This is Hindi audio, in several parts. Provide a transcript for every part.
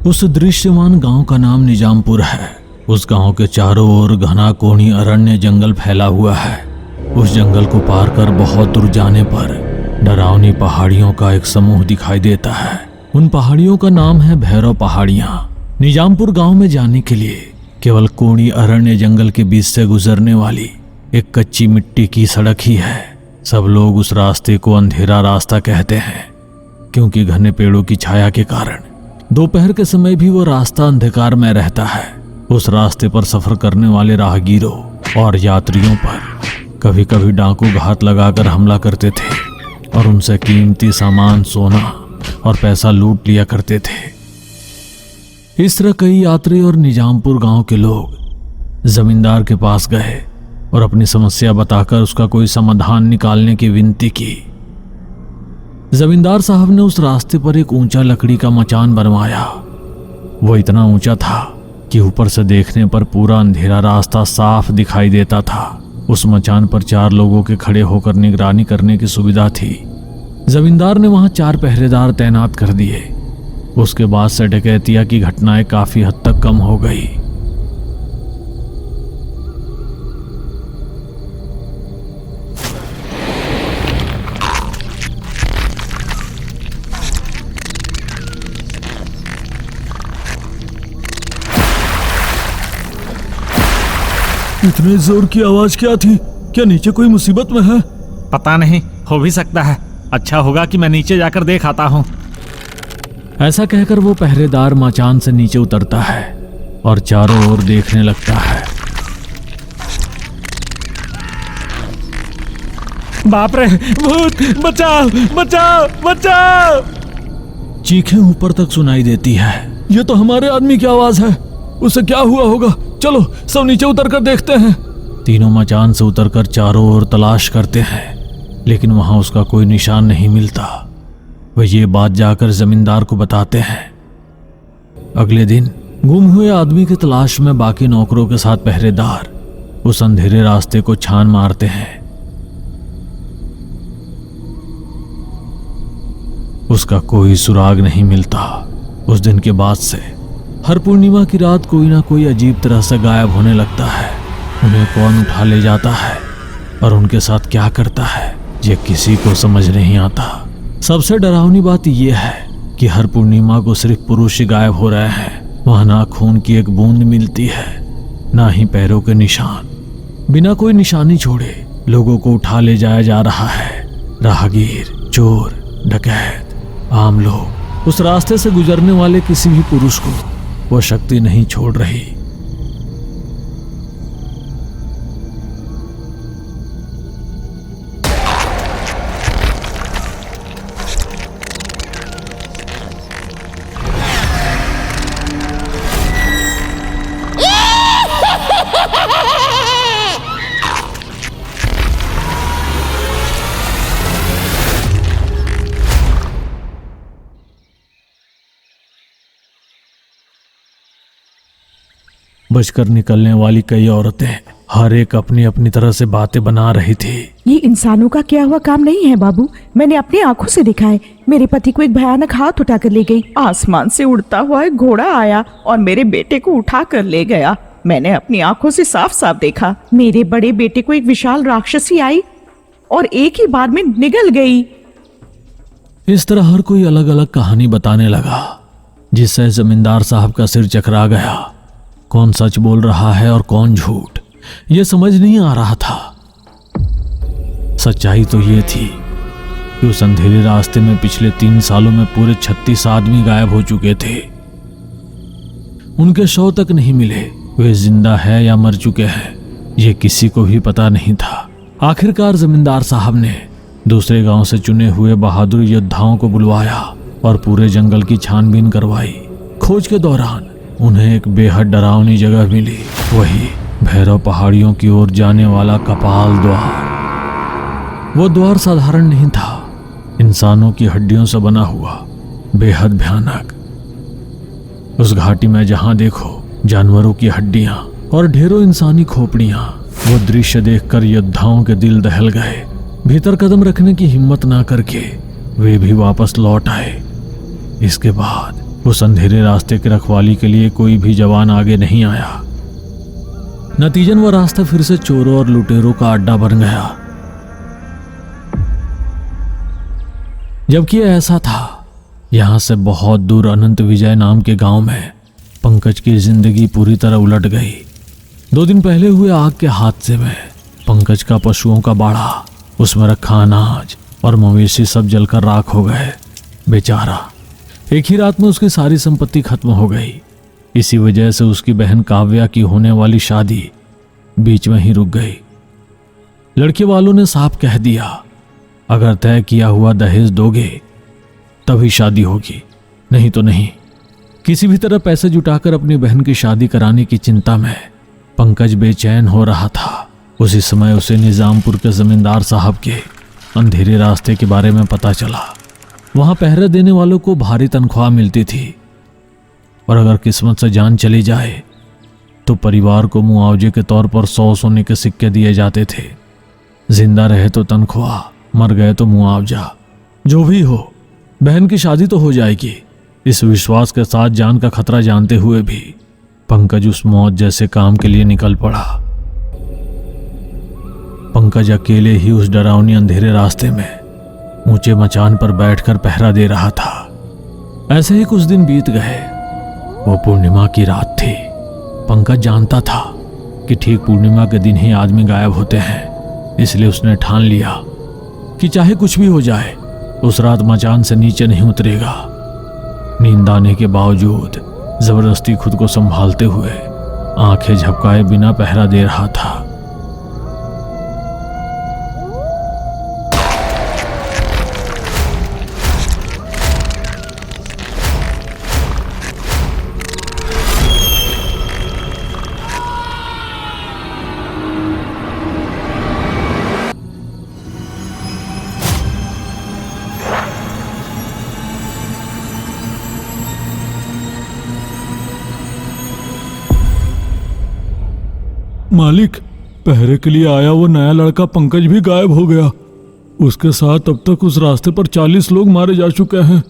उस दृश्यमान गांव का नाम निजामपुर है। उस गांव के चारों ओर घना कोनी अरण्य जंगल फैला हुआ है। उस जंगल को पार कर बहुत दूर जाने पर डरावनी पहाड़ियों का एक समूह दिखाई देता है। उन पहाड़ियों का नाम है भैरव पहाड़ियां। निजामपुर गांव में जाने के लिए केवल कोनी अरण्य जंगल के बीच से गुजरने वाली एक कच्ची मिट्टी की सड़क ही है। सब लोग उस रास्ते को अंधेरा रास्ता कहते हैं, क्योंकि घने पेड़ों की छाया के कारण दोपहर के समय भी वो रास्ता अंधकार में रहता है। उस रास्ते पर सफर करने वाले राहगीरों और यात्रियों पर कभी कभी डाकू घात लगाकर हमला करते थे और उनसे कीमती सामान, सोना और पैसा लूट लिया करते थे। इस तरह कई यात्री और निजामपुर गांव के लोग जमींदार के पास गए और अपनी समस्या बताकर उसका कोई समाधान निकालने की विनती की। जमींदार साहब ने उस रास्ते पर एक ऊंचा लकड़ी का मचान बनवाया। वो इतना ऊंचा था कि ऊपर से देखने पर पूरा अंधेरा रास्ता साफ दिखाई देता था। उस मचान पर 4 लोगों के खड़े होकर निगरानी करने की सुविधा थी। जमींदार ने वहां 4 पहरेदार तैनात कर दिए। उसके बाद से डकैतिया की घटनाएं काफी हद तक कम हो गई। इतने जोर की आवाज क्या थी? क्या नीचे कोई मुसीबत में है? पता नहीं, हो भी सकता है। अच्छा होगा कि मैं नीचे जाकर देख आता हूँ। ऐसा कहकर वो पहरेदार मचान से नीचे उतरता है और चारों ओर देखने लगता है। बाप रे, भूत! बचाओ बचाओ बचाओ! चीखें ऊपर तक सुनाई देती है। ये तो हमारे आदमी की आवाज है। उसे क्या हुआ होगा? चलो सब नीचे उतर कर देखते हैं। तीनों मचान से उतरकर चारों ओर तलाश करते हैं, लेकिन वहां उसका कोई निशान नहीं मिलता। वे ये बात जाकर जमींदार को बताते हैं। अगले दिन गुम हुए आदमी की तलाश में बाकी नौकरों के साथ पहरेदार उस अंधेरे रास्ते को छान मारते हैं। उसका कोई सुराग नहीं मिलता। उस दिन के बाद से हर पूर्णिमा की रात कोई ना कोई अजीब तरह से गायब होने लगता है। उन्हें कौन उठा ले जाता है और उनके साथ क्या करता है, ये किसी को समझ नहीं आता। सबसे डरावनी बात यह है कि हर पूर्णिमा को सिर्फ पुरुष ही गायब हो रहे हैं। वहां ना खून की एक बूंद मिलती है, ना ही पैरों के निशान। बिना कोई निशानी छोड़े लोगों को उठा ले जाया जा रहा है। राहगीर, चोर, डकैत, आम लोग, उस रास्ते से गुजरने वाले किसी भी पुरुष को वो शक्ति नहीं छोड़ रही। बचकर निकलने वाली कई औरतें हर एक अपनी अपनी तरह से बातें बना रही थी। ये इंसानों का किया हुआ काम नहीं है बाबू। मैंने अपनी आंखों से देखा है। मेरे पति को एक भयानक हाथ उठाकर ले गई। आसमान से उड़ता हुआ एक घोड़ा आया और मेरे बेटे को उठा कर ले गया। मैंने अपनी आंखों से साफ साफ देखा। मेरे बड़े बेटे को एक विशाल राक्षसी आई और एक ही बार में निगल गई। इस तरह हर कोई अलग अलग कहानी बताने लगा, जिससे जमींदार साहब का सिर चकरा गया। कौन सच बोल रहा है और कौन झूठ, यह समझ नहीं आ रहा था। सच्चाई तो यह थी कि उस अंधेरे रास्ते में पिछले 3 सालों में पूरे 36 आदमी गायब हो चुके थे। उनके शव तक नहीं मिले। वे जिंदा है या मर चुके हैं, यह किसी को भी पता नहीं था। आखिरकार जमींदार साहब ने दूसरे गांव से चुने हुए बहादुर योद्धाओं को बुलवाया और पूरे जंगल की छानबीन करवाई। खोज के दौरान उन्हें एक बेहद डरावनी जगह मिली, वही भैरव पहाड़ियों की ओर जाने वाला कपाल द्वार। वो द्वार साधारण नहीं था, इंसानों की हड्डियों से बना हुआ, बेहद भयानक। उस घाटी में जहां देखो जानवरों की हड्डियां और ढेरों इंसानी खोपड़ियां। वो दृश्य देखकर योद्धाओं के दिल दहल गए। भीतर कदम रखने की हिम्मत ना करके वे भी वापस लौट आए। इसके बाद उस अंधेरे रास्ते की रखवाली के लिए कोई भी जवान आगे नहीं आया। नतीजन वह रास्ता फिर से चोरों और लुटेरों का अड्डा बन गया। जबकि ऐसा था, यहां से बहुत दूर अनंत विजय नाम के गांव में पंकज की जिंदगी पूरी तरह उलट गई। 2 दिन पहले हुए आग के हादसे में पंकज का पशुओं का बाड़ा, उसमें रखा अनाज और मवेशी सब जलकर राख हो गए। बेचारा, एक ही रात में उसकी सारी संपत्ति खत्म हो गई। इसी वजह से उसकी बहन काव्या की होने वाली शादी बीच में ही रुक गई। लड़के वालों ने साफ कह दिया, अगर तय किया हुआ दहेज दोगे तभी शादी होगी, नहीं तो नहीं। किसी भी तरह पैसे जुटाकर अपनी बहन की शादी कराने की चिंता में पंकज बेचैन हो रहा था। उसी समय उसे निजामपुर के जमींदार साहब के अंधेरे रास्ते के बारे में पता चला। वहां पहरे देने वालों को भारी तनख्वाह मिलती थी और अगर किस्मत से जान चली जाए तो परिवार को मुआवजे के तौर पर 100 सोने के सिक्के दिए जाते थे। जिंदा रहे तो तनख्वाह, मर गए तो मुआवजा। जो भी हो, बहन की शादी तो हो जाएगी। इस विश्वास के साथ जान का खतरा जानते हुए भी पंकज उस मौत जैसे काम के लिए निकल पड़ा। पंकज अकेले ही उस डरावनी अंधेरे रास्ते में ऊंचे मचान पर बैठकर पहरा दे रहा था। ऐसे ही कुछ दिन बीत गए। वो पूर्णिमा की रात थी। पंकज जानता था कि ठीक पूर्णिमा के दिन ही आदमी गायब होते हैं, इसलिए उसने ठान लिया कि चाहे कुछ भी हो जाए उस रात मचान से नीचे नहीं उतरेगा। नींद आने के बावजूद जबरदस्ती खुद को संभालते हुए आंखें झपकाए बिना पहरा दे रहा था। मालिक, पहरे के लिए आया वो नया लड़का पंकज भी गायब हो गया। उसके साथ अब तक उस रास्ते पर 40 लोग मारे जा चुके हैं।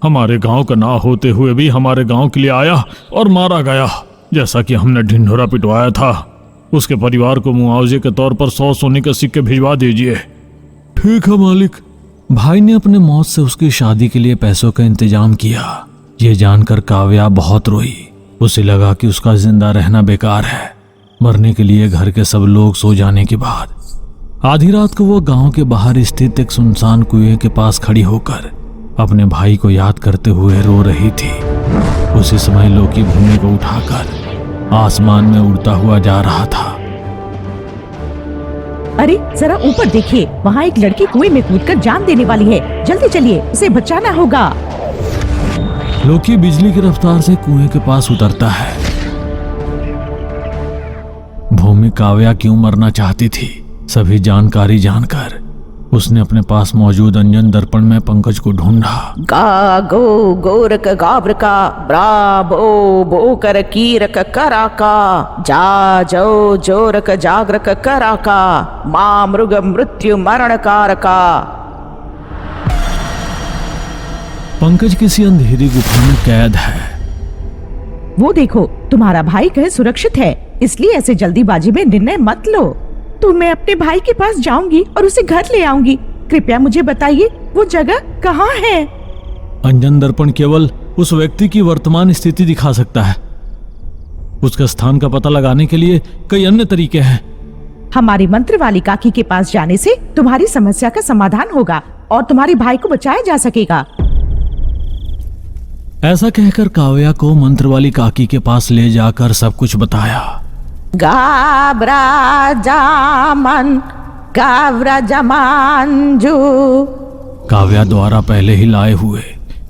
हमारे गांव का ना होते हुए भी हमारे गांव के लिए आया और मारा गया। जैसा कि हमने ढिंढोरा पिटवाया था, उसके परिवार को मुआवजे के तौर पर 100 सोने के सिक्के भिजवा दीजिए। ठीक है मालिक। भाई ने अपने मौत से उसकी शादी के लिए पैसों का इंतजाम किया। ये जानकर काव्या बहुत रोई। उसे लगा कि उसका जिंदा रहना बेकार है। मरने के लिए घर के सब लोग सो जाने के बाद आधी रात को वो गांव के बाहर स्थित एक सुनसान कुएं के पास खड़ी होकर अपने भाई को याद करते हुए रो रही थी। उसी समय लोकी भूमि को उठाकर आसमान में उड़ता हुआ जा रहा था। अरे जरा ऊपर देखिए, वहाँ एक लड़की कुएं में कूदकर जान देने वाली है। जल्दी चलिए, उसे बचाना होगा। लोकी बिजली की रफ्तार से कुएं के पास उतरता है। भूमि काव्या क्यों मरना चाहती थी, सभी जानकारी जानकर उसने अपने पास मौजूद अंजन दर्पण में पंकज को ढूंढा। गा गो गोरक गाब्रका ब्रा बो बो कर कीरक कराका जा जो जोरक जागरक कराका मां मृग मृत्यु मरण कारका। पंकज किसी अंधेरी गुफा में कैद है। वो देखो, तुम्हारा भाई कहीं सुरक्षित है, इसलिए ऐसे जल्दीबाजी में निर्णय मत लो। तो मैं अपने भाई के पास जाऊंगी और उसे घर ले आऊंगी। कृपया मुझे बताइए वो जगह कहाँ है। अंजन दर्पण केवल उस व्यक्ति की वर्तमान स्थिति दिखा सकता है। उसके स्थान का पता लगाने के लिए कई अन्य तरीके हैं। हमारी मंत्र वाली काकी के पास जाने से तुम्हारी समस्या का समाधान होगा और तुम्हारे भाई को बचाया जा सकेगा। ऐसा कहकर काव्या को मंत्र वाली काकी के पास ले जाकर सब कुछ बताया। गाब्रा जामन गाब्रा जमांजू। काव्या द्वारा पहले ही लाए हुए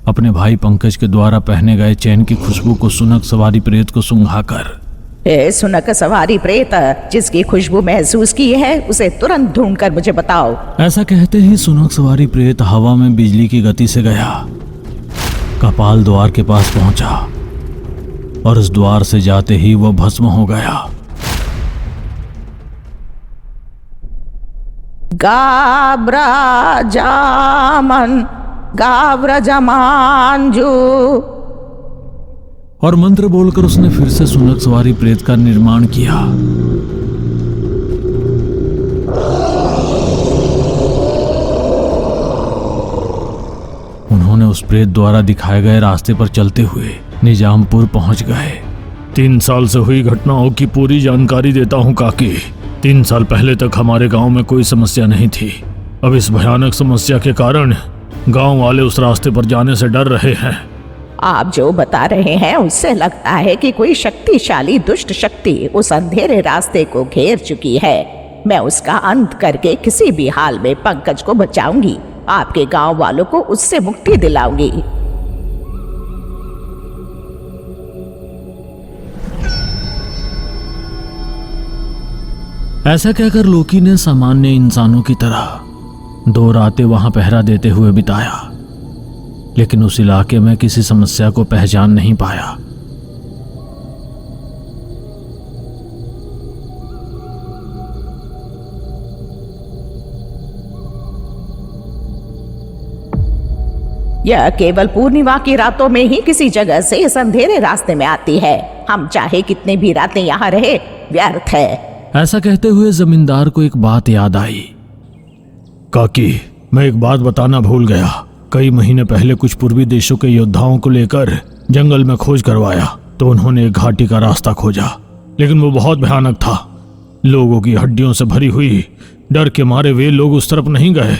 अपने भाई पंकज के द्वारा पहने गए चैन की खुशबू को सुनक सवारी प्रेत को सुंघाकर, ए सुनक सवारी प्रेत, जिसकी खुशबू महसूस की है उसे तुरंत ढूंढ कर मुझे बताओ। ऐसा कहते ही सुनक सवारी प्रेत हवा में बिजली की गति से गया, कपाल द्वार के पास पहुंचा और उस द्वार से जाते ही वह भस्म हो गया। गाब्रा जामन गाव्रजमांजू। और मंत्र बोलकर उसने फिर से सुनक सवारी प्रेत का निर्माण किया। उन्होंने उस प्रेत द्वारा दिखाए गए रास्ते पर चलते हुए निजामपुर पहुंच गए। 3 साल से हुई घटनाओं की पूरी जानकारी देता हूँ काकी। 3 साल पहले तक हमारे गांव में कोई समस्या नहीं थी। अब इस भयानक समस्या के कारण गांव वाले उस रास्ते पर जाने से डर रहे हैं। आप जो बता रहे हैं उससे लगता है कि कोई शक्तिशाली दुष्ट शक्ति उस अंधेरे रास्ते को घेर चुकी है। मैं उसका अंत करके किसी भी हाल में पंकज को बचाऊंगी। आपके गांव वालों को उससे मुक्ति दिलाऊंगी। ऐसा कहकर लोकी ने सामान्य इंसानों की तरह 2 रातें वहां पहरा देते हुए बिताया, लेकिन उस इलाके में किसी समस्या को पहचान नहीं पाया। यह केवल पूर्णिमा की रातों में ही किसी जगह से इस अंधेरे रास्ते में आती है। हम चाहे कितने भी रातें यहाँ रहे, व्यर्थ है। ऐसा कहते हुए जमींदार को एक बात याद आई। काकी, मैं एक बात बताना भूल गया। कई महीने पहले कुछ पूर्वी देशों के योद्धाओं को लेकर जंगल में खोज करवाया तो उन्होंने एक घाटी का रास्ता खोजा, लेकिन वो बहुत भयानक था। लोगों की हड्डियों से भरी हुई। डर के मारे वे लोग उस तरफ नहीं गए।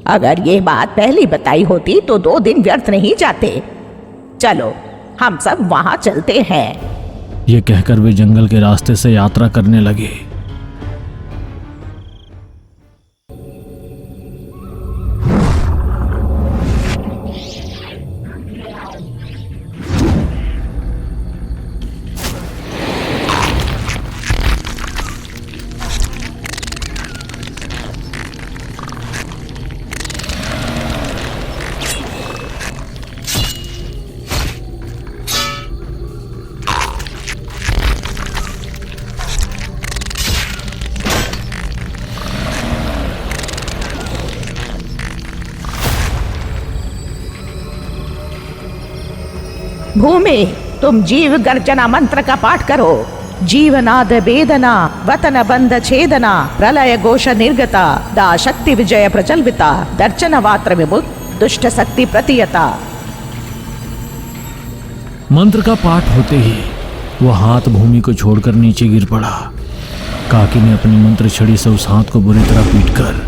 अगर ये बात पहले बताई होती तो 2 दिन व्यर्थ नहीं जाते। चलो हम सब वहां चलते हैं। ये कहकर वे जंगल के रास्ते से यात्रा करने लगे। भूमि, तुम जीव गर्जना मंत्र का पाठ करो। जीवनाद वेदना वतन बंध छेदना प्रलय घोष निर्गता दा शक्ति विजय प्रचलविता दर्शन वात्र विमुक्त दुष्ट शक्ति प्रतियता। मंत्र का पाठ होते ही वह हाथ भूमि को छोड़कर नीचे गिर पड़ा। काकी ने अपनी मंत्र छड़ी से उस हाथ को बुरी तरह पीटकर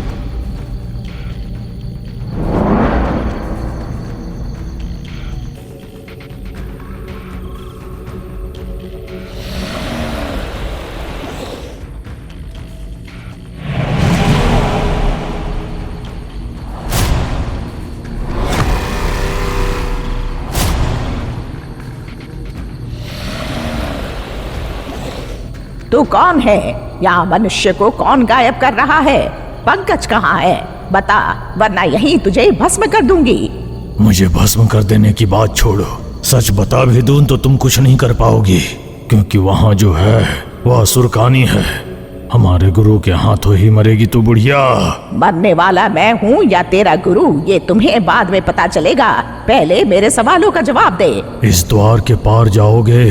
तू कौन है? यहाँ मनुष्य को कौन गायब कर रहा है? पंकज कहाँ है? बता, वरना यही तुझे भस्म कर दूंगी। मुझे भस्म कर देने की बात छोड़ो। सच बता भी दूं तो तुम कुछ नहीं कर पाओगी, क्योंकि वहाँ जो है वह असुरकानी है। हमारे गुरु के हाथों ही मरेगी तू बुढ़िया। मरने वाला मैं हूँ या तेरा गुरु, ये तुम्हें बाद में पता चलेगा। पहले मेरे सवालों का जवाब दे। इस द्वार के पार जाओगे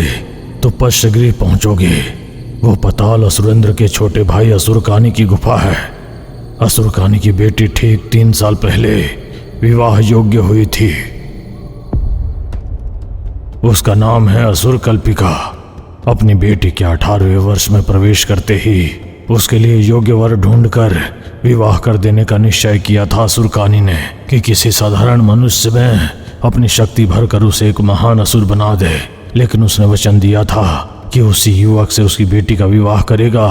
तो पश्चगृह पहुंचोगे। वो पताल असुरेंद्र के छोटे भाई असुरकानी की गुफा है। असुरकानी की बेटी ठीक 3 साल पहले विवाह योग्य हुई थी। उसका नाम है असुर कल्पिका। अपनी बेटी के 18वें वर्ष में प्रवेश करते ही उसके लिए योग्य वर ढूंढकर विवाह कर देने का निश्चय किया था असुरकानी ने, कि किसी साधारण मनुष्य में अपनी शक्ति भरकर उसे एक महान असुर बना दे। लेकिन उसने वचन दिया था कि उसी युवक से उसकी बेटी का विवाह करेगा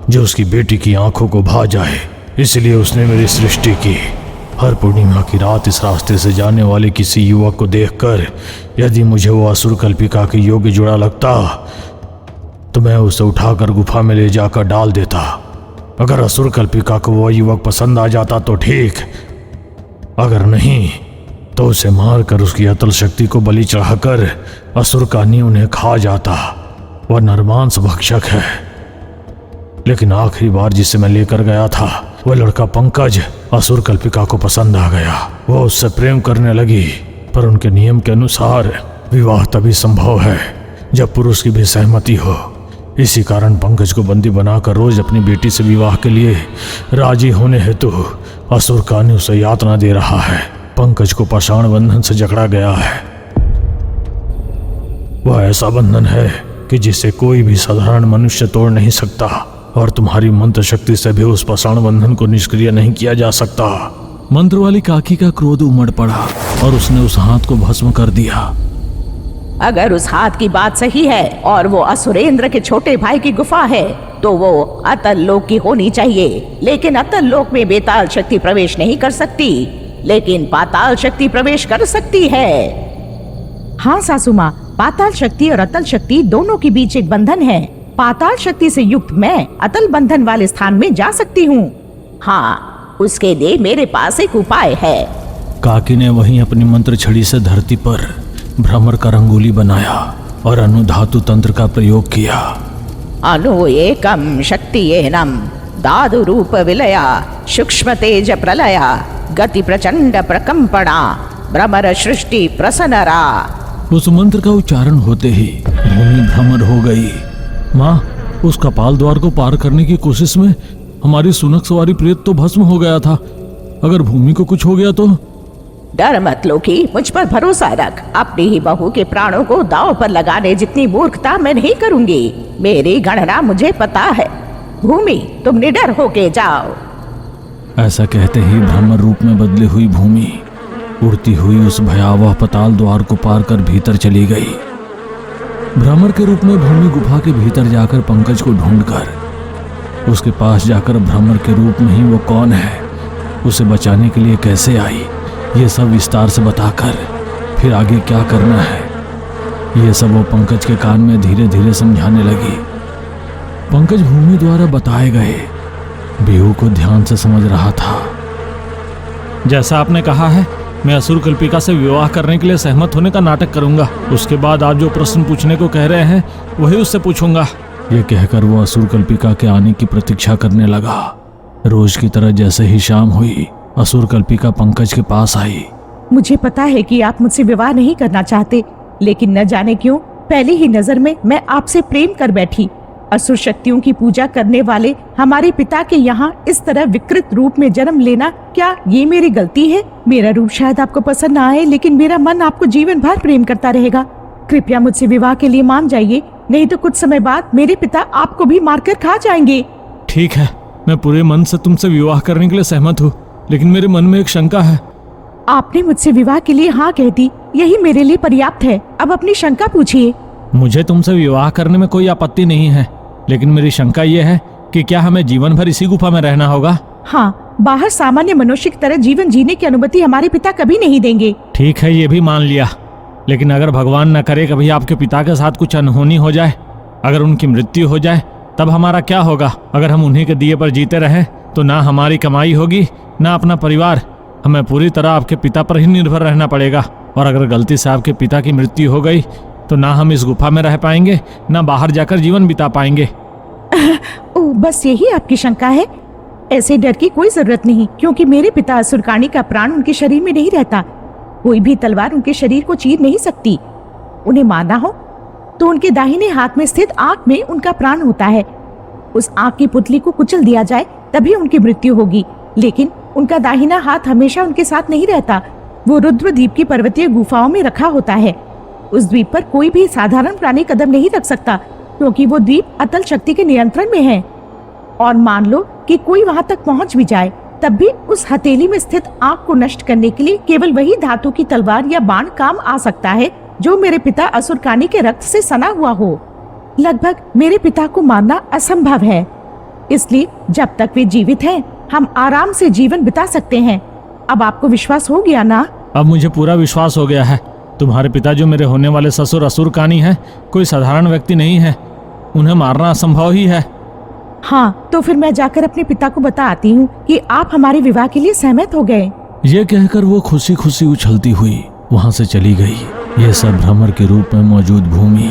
जो उसकी बेटी की आंखों को भा जाए। इसलिए उसने मेरी सृष्टि की। हर पूर्णिमा की रात इस रास्ते से जाने वाले किसी युवक को देखकर यदि मुझे वो असुर कल्पिका के योग्य जुड़ा लगता तो मैं उसे उठाकर गुफा में ले जाकर डाल देता। अगर असुर कल्पिका को वह युवक पसंद आ जाता तो ठीक, अगर नहीं तो उसे मारकर उसकी अतुल शक्ति को बलि चढ़ाकर असुरकानी उन्हें खा जाता। वह नरमांस भक्षक है। लेकिन आखिरी बार जिसे मैं लेकर गया था वो लड़का पंकज असुर कल्पिका को पसंद आ गया। वो उससे प्रेम करने लगी, पर उनके नियम के अनुसार विवाह तभी संभव है जब पुरुष की भी सहमति हो। इसी कारण पंकज को बंदी बनाकर रोज अपनी बेटी से विवाह के लिए राजी होने हेतु असुर कानी उसे यातना दे रहा है। पंकज को पाषाण बंधन से जकड़ा गया है। वह ऐसा बंधन है कि जिसे कोई भी साधारण मनुष्य तोड़ नहीं सकता, और तुम्हारी मंत्र शक्ति से भी उस पाषाण बंधन को निष्क्रिय नहीं किया जा सकता। मंत्र वाली काकी का क्रोध उमड़ पड़ा और उसने उस हाथ को भस्म कर दिया। अगर उस हाथ की बात सही है और वो असुरेंद्र के छोटे भाई की गुफा है, तो वो अतल लोक की होनी चाहिए। लेकिन अतल लोक में बेताल शक्ति प्रवेश नहीं कर सकती, लेकिन पाताल शक्ति प्रवेश कर सकती है। हाँ सासू माँ, पाताल शक्ति और अतल शक्ति दोनों के बीच एक बंधन है। पाताल शक्ति से युक्त मैं अतल बंधन वाले स्थान में जा सकती हूँ। हाँ, उसके लिए मेरे पास एक उपाय है। काकी ने वहीं अपनी मंत्र छड़ी से धरती पर भ्रमर का रंगोली बनाया और अनुधातु तंत्र का प्रयोग किया। अनु एकम शक्तियेनम दादु रूप विलया सूक्ष्म तेज प्रलया गति प्रचंड प्रकंपना भ्रमर सृष्टि प्रसन्नरा। उस मंत्र का उच्चारण होते ही भूमि भ्रमर हो गई। माँ, उस कपाल द्वार को पार करने की कोशिश में हमारी सुनक सवारी प्रेत तो भस्म हो गया था। अगर भूमि को कुछ हो गया तो? डर मत लोकी, मुझ पर भरोसा रख। अपनी ही बहू के प्राणों को दांव पर लगाने जितनी मूर्खता मैं नहीं करूंगी। मेरी गणना मुझे पता है। भूमि, तुम निडर होके जाओ। ऐसा कहते ही भ्रमर रूप में बदली हुई भूमि उड़ती हुई उस भयावह पताल द्वार को पार कर भीतर चली गई। भ्रमर के रूप में भूमि गुफा के भीतर जाकर पंकज को ढूंढकर उसके पास जाकर भ्रमर के रूप में ही वो कौन है, उसे बचाने के लिए कैसे आई, ये सब विस्तार से बताकर फिर आगे क्या करना है, ये सब वो पंकज के कान में धीरे धीरे समझाने लगी। पंकज भूमि द्वारा बताए गए बेहू को ध्यान से समझ रहा था। जैसा आपने कहा है, मैं असुर कल्पिका से विवाह करने के लिए सहमत होने का नाटक करूंगा। उसके बाद आप जो प्रश्न पूछने को कह रहे हैं वही उससे पूछूंगा। ये कहकर वो असुर कल्पिका के आने की प्रतीक्षा करने लगा। रोज की तरह जैसे ही शाम हुई, असुर कल्पिका पंकज के पास आई। मुझे पता है कि आप मुझसे विवाह नहीं करना चाहते, लेकिन न जाने क्यों पहली ही नजर में मैं आपसे प्रेम कर बैठी। असुर शक्तियों की पूजा करने वाले हमारे पिता के यहाँ इस तरह विकृत रूप में जन्म लेना, क्या ये मेरी गलती है? मेरा रूप शायद आपको पसंद ना आए, लेकिन मेरा मन आपको जीवन भर प्रेम करता रहेगा। कृपया मुझसे विवाह के लिए मान जाइए, नहीं तो कुछ समय बाद मेरे पिता आपको भी मारकर खा जाएंगे। ठीक है, मैं पूरे मन से तुमसे विवाह करने के लिए सहमत हूँ, लेकिन मेरे मन में एक शंका है। आपने मुझसे विवाह के लिए हाँ कह दी, यही मेरे लिए पर्याप्त है। अब अपनी शंका पूछिए। मुझे तुमसे विवाह करने में कोई आपत्ति नहीं है, लेकिन मेरी शंका यह है कि क्या हमें जीवन भर इसी गुफा में रहना होगा? हाँ, बाहर सामान्य मनुष्य की तरह जीवन जीने की अनुमति हमारे पिता कभी नहीं देंगे। ठीक है, ये भी मान लिया, लेकिन अगर भगवान न करे कभी आपके पिता के साथ कुछ अनहोनी हो जाए, अगर उनकी मृत्यु हो जाए, तब हमारा क्या होगा? अगर हम उन्हीं के दिए पर जीते रहें तो ना हमारी कमाई होगी ना अपना परिवार। हमें पूरी तरह आपके पिता पर ही निर्भर रहना पड़ेगा, और अगर गलती से आपके पिता की मृत्यु हो गई तो ना हम इस गुफा में रह पाएंगे ना बाहर जाकर जीवन बिता पाएंगे। ओह, बस यही आपकी शंका है? ऐसे डर की कोई जरूरत नहीं, क्योंकि मेरे पिता असुरकाणी का प्राण उनके शरीर में नहीं रहता। कोई भी तलवार उनके शरीर को चीर नहीं सकती। उन्हें मारना हो तो उनके दाहिने हाथ में स्थित आंख में उनका प्राण होता है। उस आंख की पुतली को कुचल दिया जाए तभी उनकी मृत्यु होगी, लेकिन उनका दाहिना हाथ हमेशा उनके साथ नहीं रहता। वो रुद्रद्वीप की पर्वतीय गुफाओं में रखा होता है। उस द्वीप पर कोई भी साधारण प्राणी कदम नहीं रख सकता, क्योंकि वो द्वीप अतल शक्ति के नियंत्रण में है। और मान लो कि कोई वहां तक पहुंच भी जाए, तब भी उस हथेली में स्थित आंख को नष्ट करने के लिए केवल वही धातु की तलवार या बाण काम आ सकता है जो मेरे पिता असुरकाणी के रक्त से सना हुआ हो। लगभग मेरे पिता को मारना असंभव है, इसलिए जब तक वे जीवित हैं, हम आराम से जीवन बिता सकते हैं। अब आपको विश्वास हो गया ना? अब मुझे पूरा विश्वास हो गया है। तुम्हारे पिता जो मेरे होने वाले ससुर असुरकाणी हैं, कोई साधारण व्यक्ति नहीं है। उन्हें मारना असंभव ही है। हाँ, तो फिर मैं जाकर अपने पिता को बता आती हूँ कि आप हमारे विवाह के लिए सहमत हो गए। ये कहकर वो खुशी खुशी उछलती हुई वहां से चली गई। ये सब भ्रमर के रूप में मौजूद भूमि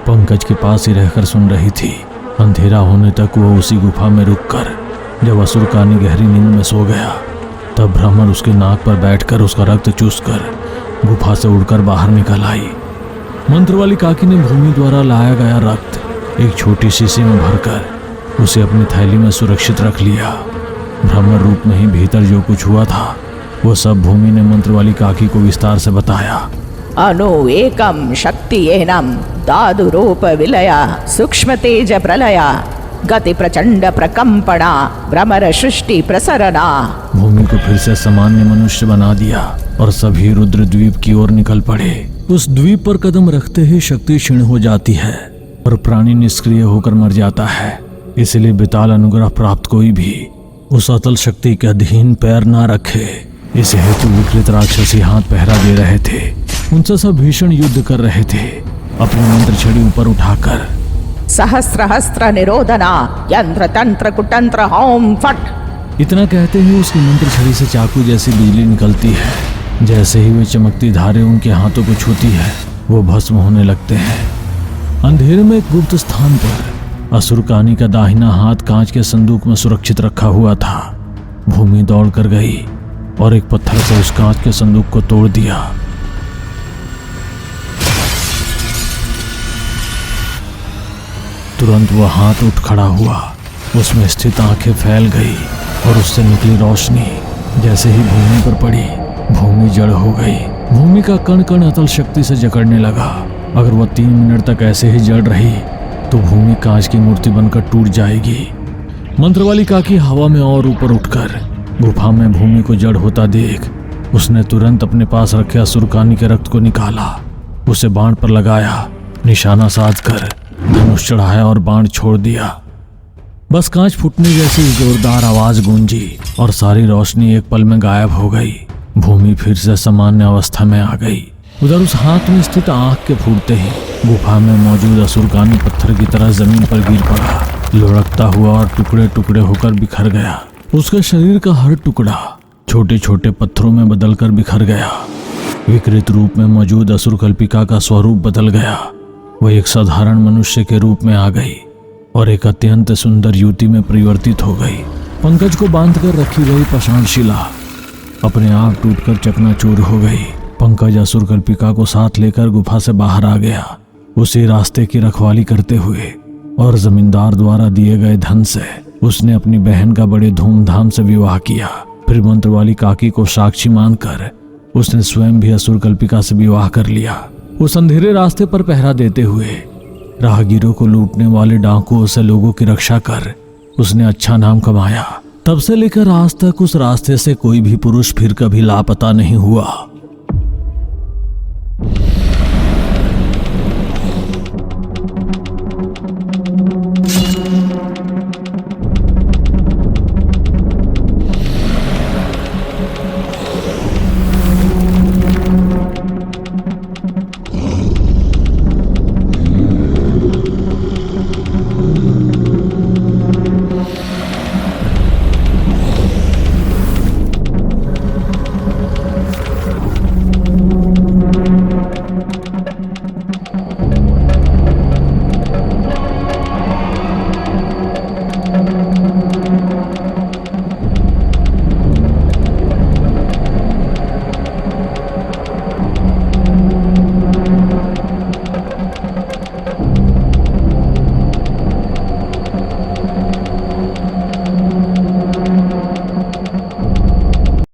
पंकज के पास ही रहकर सुन रही थी। अंधेरा होने तक वो उसी गुफा में रुककर जब असुरकानी गहरी नींद में सो गया तब भ्रमर उसके नाक पर बैठकर उसका रक्त चूसकर गुफा से उड़कर बाहर निकल आई। मंत्र वाली काकी ने भूमि द्वारा लाया गया रक्त एक छोटी शीशी में भरकर उसे अपनी थैली में सुरक्षित रख लिया। भ्रमर रूप में ही भीतर जो कुछ हुआ था वो सब भूमि ने मंत्र वाली काकी को विस्तार से बताया। अनु एकम शक्ति एनम दादु रूप विलया सूक्ष्म तेज प्रलया गति प्रचंड प्रकंपना भ्रमर सृष्टि प्रसरणा। भूमि को फिर से सामान्य मनुष्य बना दिया और सभी रुद्र द्वीप की ओर निकल पड़े। उस द्वीप पर कदम रखते ही शक्ति क्षीण हो जाती है और प्राणी निष्क्रिय होकर मर जाता है। इसलिए बेताल अनुग्रह प्राप्त कोई भी उस अतल शक्ति के अधीन पैर न रखे। इस हेतु विकृत राक्षसी हाथ पहरा दे रहे थे। उनसे सब भीषण युद्ध कर रहे थे। अपनी मंत्र छड़ी ऊपर उठाकर सहस्रहस्त्र निरोधना यंत्र तंत्र कुतंत्र होम फट। इतना कहते ही उसकी मंत्र छड़ी से चाकू जैसी बिजली निकलती है। जैसे ही वे चमकती धारें उनके हाथों को छूती है वो भस्म होने लगते हैं। अंधेरे में एक गुप्त स्थान पर असुरकानी का दाहिना हाथ कांच के संदूक में सुरक्षित रखा हुआ था। भूमि दौड़ कर गई और एक पत्थर से उस कांच के संदूक को तोड़ दिया। तुरंत वह हाथ उठ खड़ा हुआ। उसमें स्थित आंखें फैल गई और उससे निकली रोशनी जैसे ही भूमि पर पड़ी भूमि जड़ हो गई। भूमि का कण कण अतल शक्ति से जकड़ने लगा। अगर वह 3 मिनट तक ऐसे ही जड़ रही तो भूमि कांच की मूर्ति बनकर टूट जाएगी। मंत्र वाली काकी हवा में और ऊपर उठकर गुफा में भूमि को जड़ होता देख उसने तुरंत अपने पास रखे असुरकानी के रक्त को निकाला, उसे बाण पर लगाया, निशाना साध कर धनुष चढ़ाया और बाण छोड़ दिया। बस कांच फूटने जैसी जोरदार आवाज गूंजी और सारी रोशनी एक पल में गायब हो गई। भूमि फिर से सामान्य अवस्था में आ गई। उधर उस हाथ में स्थित आंख के फूटते ही गुफा में मौजूद असुरकानी पत्थर की तरह जमीन पर गिर पड़ा, लुढ़कता हुआ और टुकड़े टुकड़े होकर बिखर गया। उसके शरीर का हर टुकड़ा छोटे छोटे पत्थरों में बदलकर बिखर गया। विकृत रूप में मौजूद असुरकल्पिका का स्वरूप बदल गया। वह एक साधारण मनुष्य के रूप में आ गई और एक अत्यंत सुंदर युवती में परिवर्तित हो गई। पंकज को बांधकर रखी गई पाषाण शिला अपने आप टूटकर चकनाचूर हो गई। पंकज असुरकल्पिका को साथ लेकर गुफा से बाहर आ गया, उसी रास्ते की रखवाली करते हुए, और जमींदार द्वारा दिए गए धन से उसने अपनी बहन का बड़े धूमधाम से विवाह किया। फिर मंत्र वाली काकी को साक्षी मानकर उसने स्वयं भी असुरकल्पिका से विवाह कर लिया। उस अंधेरे रास्ते पर पहरा देते हुए राहगीरों को लूटने वाले डाकुओं से लोगों की रक्षा कर उसने अच्छा नाम कमाया। तब से लेकर आज तक उस रास्ते से कोई भी पुरुष फिर कभी लापता नहीं हुआ।